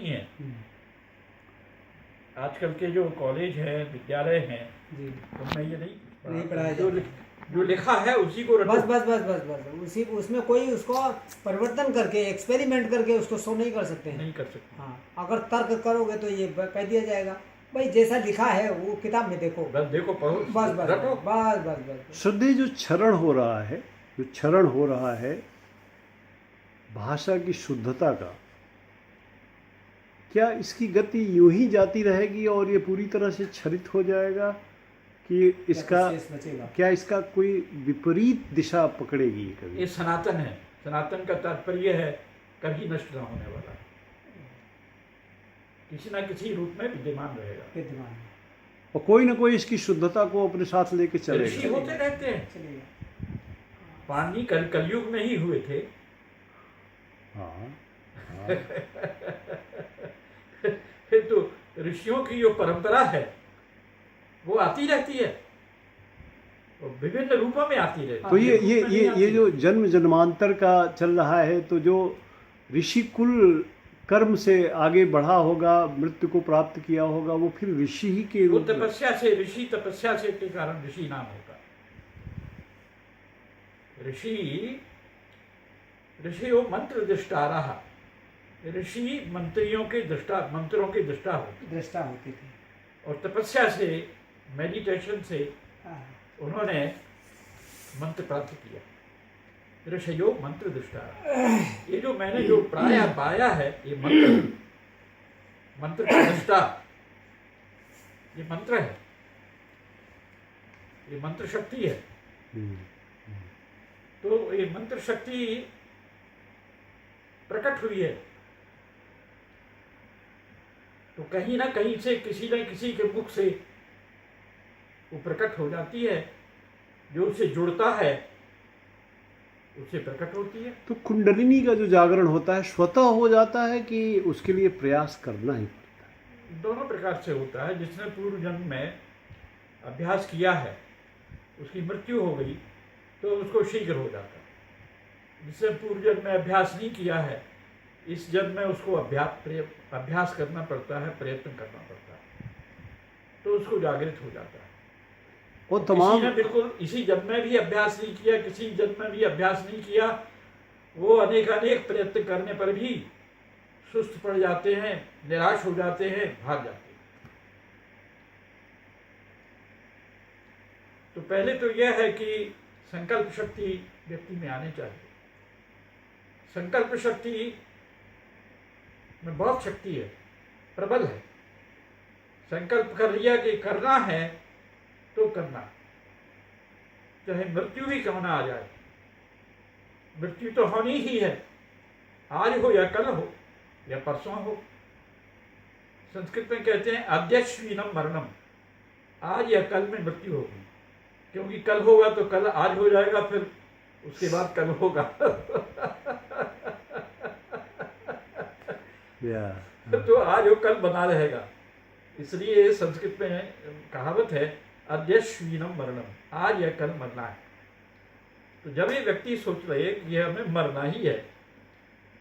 नहीं है। आजकल के जो कॉलेज हैं, विद्यालय हैं, जी उनमें ये नहीं पढ़ाया जो जो लिखा है उसी को रटो। बस बस बस बस बस उसी उसमें कोई उसको परिवर्तन करके एक्सपेरिमेंट करके उसको शो नहीं कर सकते हैं। नहीं कर सकते। हाँ, अगर तर्क करोगे तो ये कह दिया जाएगा भाई जैसा लिखा है वो किताब में देखो, बस देखो, पढ़ो, बस बस रटो। बस बस बस श्रद्धेय जो क्षरण हो रहा है भाषा की शुद्धता का, क्या इसकी गति यूं ही जाती रहेगी और ये पूरी तरह से क्षरित हो जाएगा कि इसका शेष बचेगा? क्या इसका कोई विपरीत दिशा पकड़ेगी कभी? ये सनातन है। सनातन का तात्पर्य है कभी नष्ट ना होने वाला, किसी ना किसी रूप में विद्यमान रहेगा। विद्यमान और कोई ना कोई इसकी शुद्धता को अपने साथ लेके ऋषि चलेगा। होते रहते हैं। चलेगा। पानी कलयुग में ही हुए थे। हाँ, तो ऋषियों की जो परंपरा है वो आती रहती है, वो विभिन्न रूपों में आती रहती है। तो एक रूप में नहीं आती। ये जो जन्म जन्मांतर का चल रहा है, तो जो ऋषि कुल कर्म से आगे बढ़ा होगा, मृत्यु को प्राप्त किया होगा, वो फिर ऋषि ही के वो रूप में। तपस्या से, ऋषि तपस्या से के कारण ऋषि नाम होगा। ऋषि वो मंत्र दृष्टा रहा। ऋषि मंत्रियों के दृष्टा, मंत्रों के दृष्टा होती थी। और तपस्या से, मेडिटेशन से हाँ, उन्होंने मंत्र प्राप्त किया। ऋषयो मंत्र दृष्टा। ये जो मैंने जो प्राय पाया है, ये मंत्र का दृष्टा, ये मंत्र है, ये मंत्र शक्ति है। तो ये मंत्र शक्ति प्रकट हुई है, तो कहीं ना कहीं से, किसी न किसी के मुख से वो प्रकट हो जाती है। जो उसे जुड़ता है उसे प्रकट होती है। तो कुंडलिनी का जो जागरण होता है स्वतः हो जाता है कि उसके लिए प्रयास करना ही पड़ता है? दोनों प्रकार से होता है। जिसने पूर्व जन्म में अभ्यास किया है, उसकी मृत्यु हो गई तो उसको शीघ्र हो जाता है। जिसने पूर्व जन्म में अभ्यास नहीं किया है, इस जन्म में उसको अभ्यास करना पड़ता है, प्रयत्न करना पड़ता है, तो उसको जागृत हो जाता है। वो किसी तमाम ने बिल्कुल इसी जन्म में भी अभ्यास नहीं किया, किसी जन्म में भी अभ्यास नहीं किया, वो अनेक प्रयत्न करने पर भी सुस्त पड़ जाते हैं, निराश हो जाते हैं, भाग जाते हैं। तो पहले तो यह है कि संकल्प शक्ति व्यक्ति में आनी चाहिए। संकल्प शक्ति में बहुत शक्ति है, प्रबल है। संकल्प कर लिया कि करना है तो करना, चाहे मृत्यु भी क्यों ना आ जाए। मृत्यु तो होनी ही है, आज हो या कल हो या परसों हो। संस्कृत में कहते हैं अद्यश्वीनम मरणम, आज या कल में मृत्यु होगी। क्योंकि कल होगा तो कल आज हो जाएगा, फिर उसके बाद कल होगा। तो आज हो कल बना रहेगा। इसलिए संस्कृत में कहावत है अद्यश्वीनम मरणम, आज या कल मरना है। तो जब ये व्यक्ति सोच रहे कि ये हमें मरना ही है,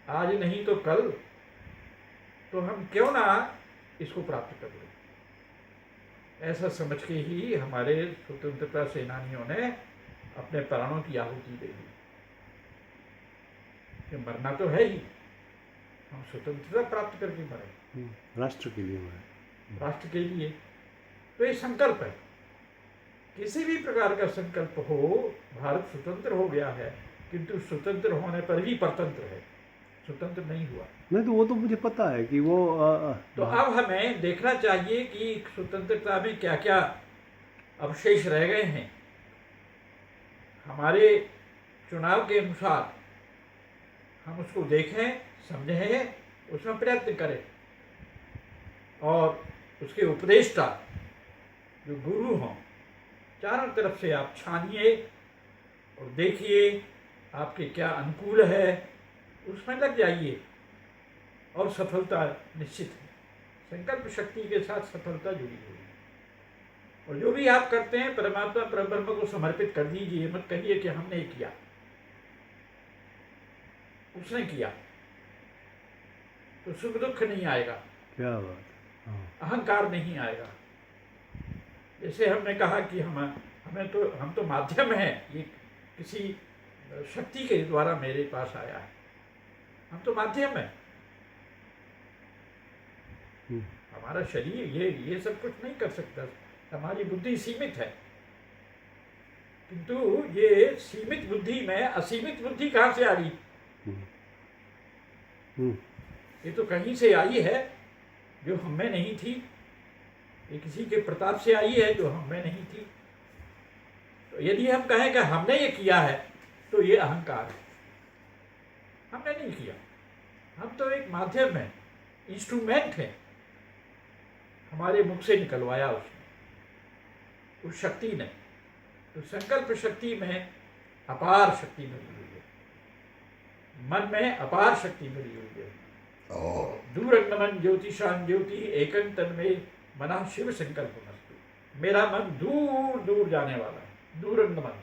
आज नहीं तो कल, तो हम क्यों ना इसको प्राप्त कर लें। ऐसा समझ के ही हमारे स्वतंत्रता सेनानियों ने अपने प्राणों की आहुति दे दी कि मरना तो है ही, हम स्वतंत्रता प्राप्त करके मरे, राष्ट्र के लिए मरे, राष्ट्र के लिए। तो ये संकल्प है। किसी भी प्रकार का संकल्प हो, भारत स्वतंत्र हो गया है, किंतु स्वतंत्र होने पर भी परतंत्र है, स्वतंत्र नहीं हुआ। नहीं तो वो तो मुझे पता है कि वो तो अब हमें देखना चाहिए कि स्वतंत्रता में क्या क्या अवशेष रह गए हैं। हमारे चुनाव के अनुसार हम उसको देखें, समझें, उसमें प्रयत्न करें, और उसके उपदेष्टा जो गुरु हों, चारों तरफ से आप छानिए और देखिए आपके क्या अनुकूल है, उसमें लग जाइए और सफलता निश्चित है। संकल्प शक्ति के साथ सफलता जुड़ी हुई है। और जो भी आप करते हैं परमात्मा परब्रह्म को समर्पित कर दीजिए। मत कहिए कि हमने किया, उसने किया। तो सुख दुख नहीं आएगा, क्या बात है। हाँ, अहंकार नहीं आएगा। जैसे हमने कहा कि हम तो माध्यम हैं, ये किसी शक्ति के द्वारा मेरे पास आया है, हम तो माध्यम हैं। हम्म, हमारा शरीर ये सब कुछ नहीं कर सकता, हमारी बुद्धि सीमित है। किंतु ये सीमित बुद्धि में असीमित बुद्धि कहाँ से आ गई? हम्म, हम्म, ये तो कहीं से आई है जो हम में नहीं थी, ये किसी के प्रताप से आई है जो हम में नहीं थी। तो यदि हम कहें कि हमने ये किया है तो ये अहंकार है। हमने नहीं किया, हम तो एक माध्यम है, इंस्ट्रूमेंट है। हमारे मुख से निकलवाया उसने, उस शक्ति ने। तो संकल्प शक्ति में अपार शक्ति मिली हुई है, मन में अपार शक्ति मिली हुई है। दूरंगमन ज्योतिषां ज्योति एकं तन्मे मना शिव संकल्प मस्तु। मेरा मन दूर दूर जाने वाला है, दूरंगमन।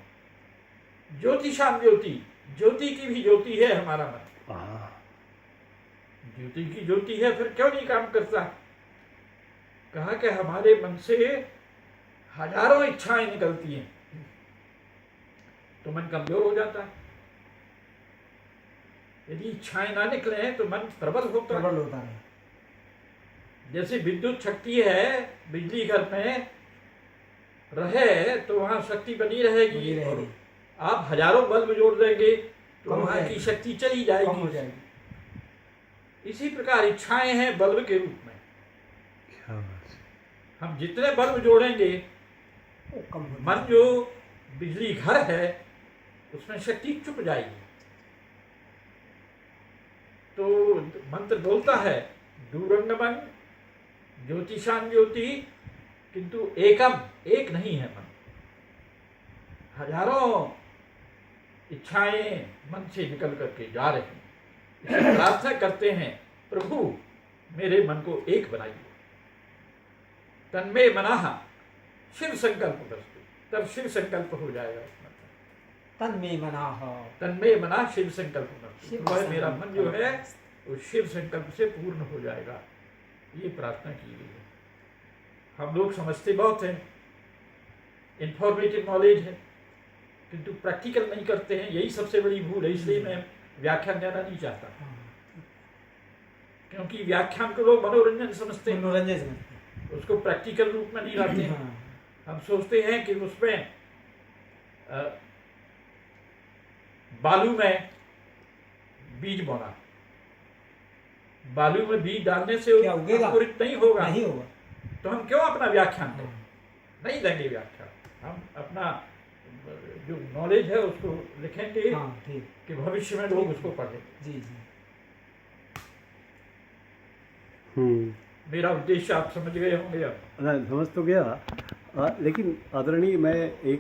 ज्योतिषां ज्योति, ज्योति की भी ज्योति है हमारा मन। हाँ, ज्योति की ज्योति है, फिर क्यों नहीं काम करता? कहा कि हमारे मन से हजारों इच्छाएं निकलती हैं, तो मन कमजोर हो जाता है। यदि इच्छाएं ना निकले तो मन प्रबल होता है। प्रबल होता है। जैसे विद्युत शक्ति है, बिजली घर में रहे तो वहां शक्ति बनी रहेगी, बनी रहेगी। और आप हजारों बल्ब जोड़ देंगे तो कम हो वहां की जाएगी। शक्ति चली कम हो जाएगी। जाएगी। इसी प्रकार इच्छाएं हैं बल्ब के रूप में। क्या बात है। हम जितने बल्ब जोड़ेंगे, वो कम हो मन जाएगी। जो बिजली घर है उसमें शक्ति चुप जाएगी। तो मंत्र बोलता है दूरंगमन ज्योतिषां ज्योति, किंतु एकम, एक नहीं है मन। हजारों इच्छाएं मन से निकल करके जा रही हैं। इसलिए प्रार्थना करते हैं, प्रभु मेरे मन को एक बनाइए। तन्मे मनाह शिव संकल्प वस्तु, तब शिव संकल्प हो जाएगा। तन में मनाह। तन्मे मना शिव संकल्प वस्तु, शिव तो वह मेरा मन जो है संकल्प। वो शिव संकल्प से पूर्ण हो जाएगा। ये प्रार्थना की गई है। हम लोग समझते बहुत हैं, इंफॉर्मेटिव नॉलेज है, किंतु प्रैक्टिकल नहीं करते हैं। यही सबसे बड़ी भूल है। इसलिए मैं व्याख्यान देना नहीं चाहता, हाँ, क्योंकि व्याख्यान को लोग मनोरंजन समझते हैं, मनोरंजन समझते हैं। उसको प्रैक्टिकल रूप में नहीं लाते हैं। हाँ, हम सोचते हैं कि उसमें बालू में बीज बोना, बालू में बीज डालने से क्या उगेगा? अंकुरित नहीं होगा। नहीं होगा। तो हम क्यों अपना व्याख्यान दें? हाँ, नहीं देंगे व्याख्यान। हम अपना जो नॉलेज है उसको लिखेंगे हाँ, ठीक। कि भविष्य में लोग उसको पढ़ें। जी जी। मेरा उद्देश्य आप समझ गए होंगे अब। समझ तो गया। लेकिन आदरणीय, मैं एक